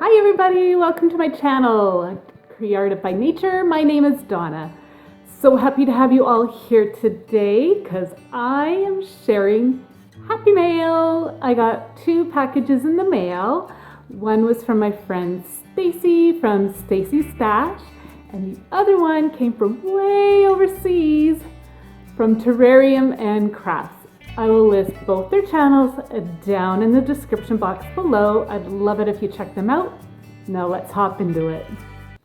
Hi everybody, welcome to my channel, Creative by Nature. My name is Donna. So happy to have you all here today because I am sharing Happy Mail. I got 2 packages in the mail. One was from my friend Stacey from Stacey's Stash, and the other one came from way overseas from Terrarium and Crafts. I will list both their channels down in the description box below. I'd love it if you check them out. Now let's hop into it.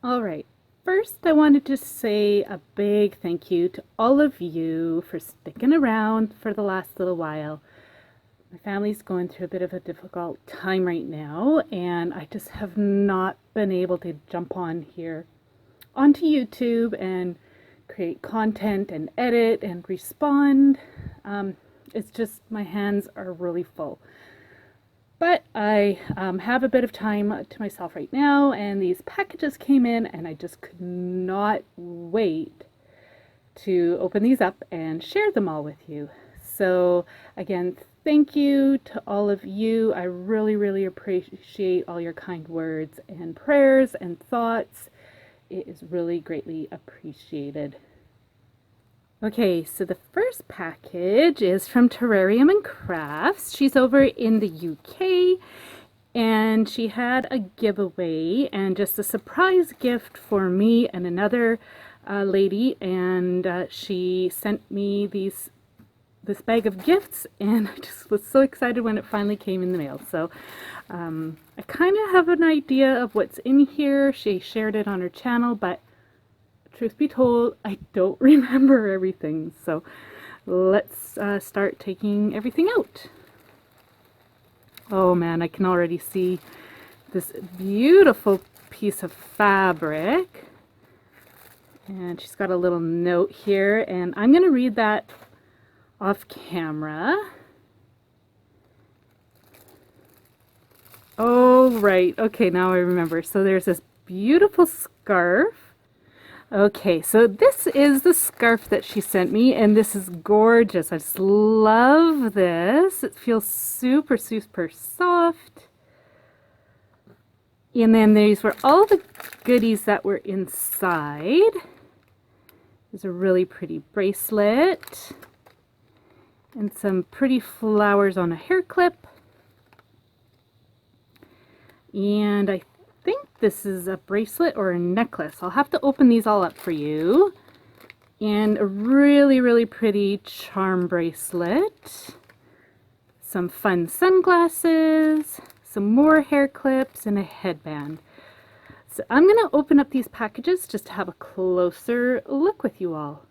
All right, first I wanted to say a big thank you to all of you for sticking around for the last little while. My family's going through a bit of a difficult time right now, and I just have not been able to jump on here onto YouTube and create content and edit and respond. It's just my hands are really full. But I have a bit of time to myself right now, and these packages came in and I just could not wait to open these up and share them all with you. So again, thank you to all of you. I really appreciate all your kind words and prayers and thoughts. It is really greatly appreciated. Okay, so the first package is from Terrarium and Crafts. She's over in the UK, and she had a giveaway and just a surprise gift for me and another lady, and she sent me this bag of gifts, and I just was so excited when it finally came in the mail. So I kind of have an idea of what's in here. She shared it on her channel, but truth be told, I don't remember everything. So let's start taking everything out. Oh man, I can already see this beautiful piece of fabric. And she's got a little note here, and I'm going to read that off camera. Oh, right. Okay, now I remember. So there's this beautiful scarf. Okay, so this is the scarf that she sent me, and this is gorgeous. I just love this. It feels super soft. And then these were all the goodies that were inside. There's a really pretty bracelet and some pretty flowers on a hair clip. And I think this is a bracelet or a necklace. I'll have to open these all up for you. And a really pretty charm bracelet. Some fun sunglasses. Some more hair clips and a headband. So I'm going to open up these packages just to have a closer look with you all.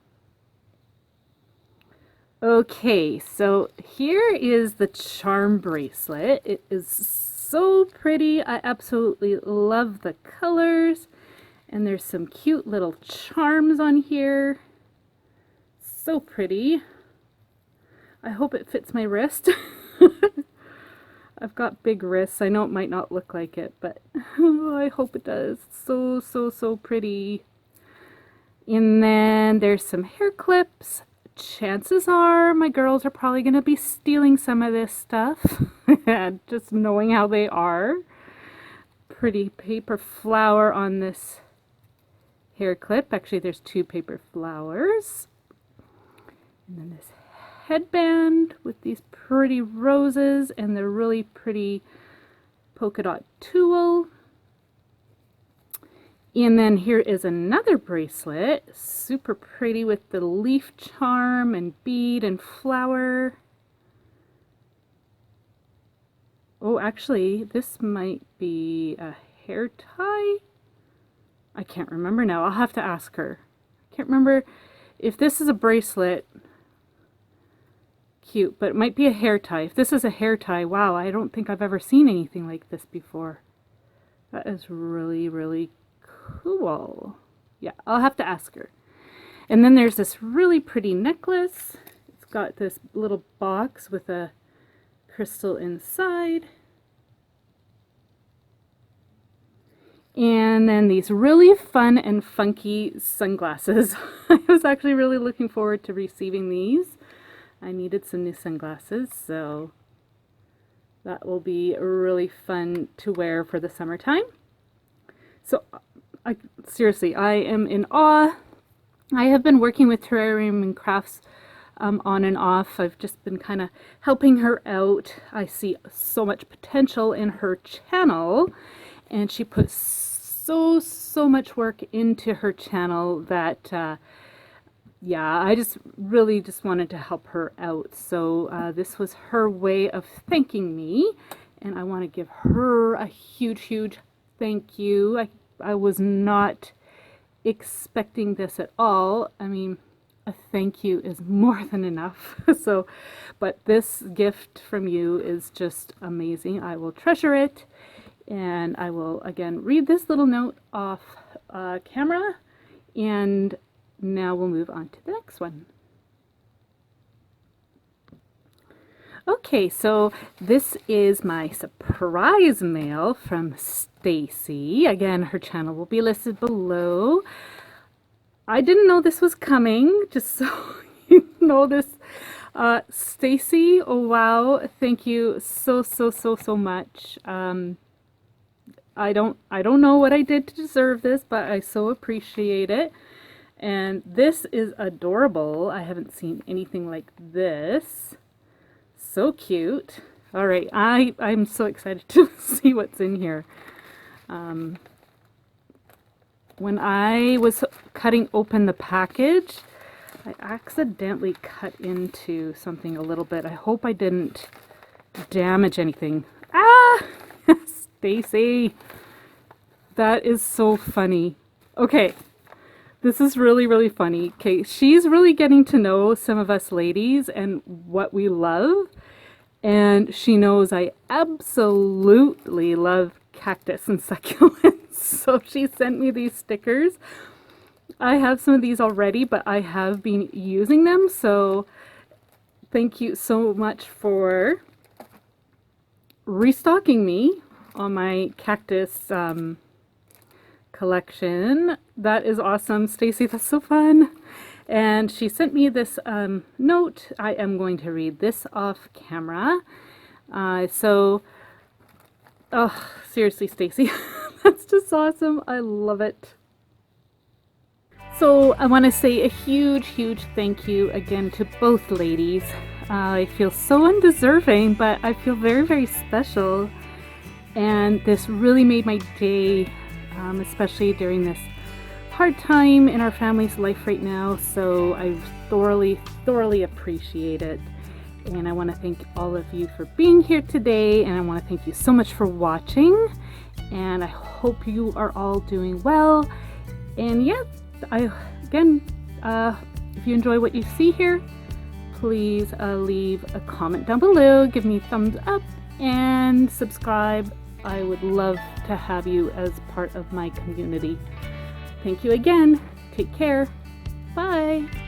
Okay, so here is the charm bracelet. It is so pretty. I absolutely love the colors, and there's some cute little charms on here. So pretty. I hope it fits my wrist. I've got big wrists. I know it might not look like it, but I hope it does. So pretty. And then there's some hair clips. Chances are my girls are probably going to be stealing some of this stuff. Just knowing how they are. Pretty paper flower on this hair clip. Actually, there's 2 paper flowers. And then this headband with these pretty roses and the really pretty polka dot tulle. And then here is another bracelet, super pretty with the leaf charm and bead and flower. Oh, actually, this might be a hair tie. I can't remember now. I'll have to ask her. I can't remember if this is a bracelet. Cute, but it might be a hair tie. If this is a hair tie, wow, I don't think I've ever seen anything like this before. That is really cool. Yeah, I'll have to ask her. And then there's this really pretty necklace. It's got this little box with a crystal inside. And then these really fun and funky sunglasses. I was actually really looking forward to receiving these. I needed some new sunglasses, so That will be really fun to wear for the summertime. So seriously, I am in awe. I have been working with Terrarium and Crafts on and off. I've just been kind of helping her out. I see so much potential in her channel, and she puts so much work into her channel that yeah, I just really wanted to help her out. So this was her way of thanking me, and I want to give her a huge thank you. I was not expecting this at all. I mean, a thank you is more than enough. So, but this gift from you is just amazing. I will treasure it, and I will again read this little note off camera, and now we'll move on to the next one. Okay, so this is my surprise mail from Stacey. Again, her channel will be listed below. I didn't know this was coming, just so you know this. Stacey, oh wow, thank you so much. I don't know what I did to deserve this, but I so appreciate it. And this is adorable. I haven't seen anything like this. So cute. All right, I'm so excited to see what's in here. When I was cutting open the package, I accidentally cut into something a little bit. I hope I didn't damage anything. Ah! Stacey! That is so funny. Okay. This is really funny. Okay, she's really getting to know some of us ladies and what we love. And she knows I absolutely love cactus and succulents. So she sent me these stickers. I have some of these already, but I have been using them. So thank you so much for restocking me on my cactus collection. That is awesome, Stacey. That's so fun. And she sent me this note. I am going to read this off camera. Oh, seriously, Stacey, that's just awesome. I love it. So I want to say a huge thank you again to both ladies. I feel so undeserving, but I feel very special. And this really made my day. Especially during this hard time in our family's life right now. So I thoroughly appreciate it. And I want to thank all of you for being here today. And I want to thank you so much for watching. And I hope you are all doing well. And yeah, if you enjoy what you see here, please leave a comment down below. Give me a thumbs up and subscribe. I would love to have you as part of my community. Thank you again. Take care. Bye.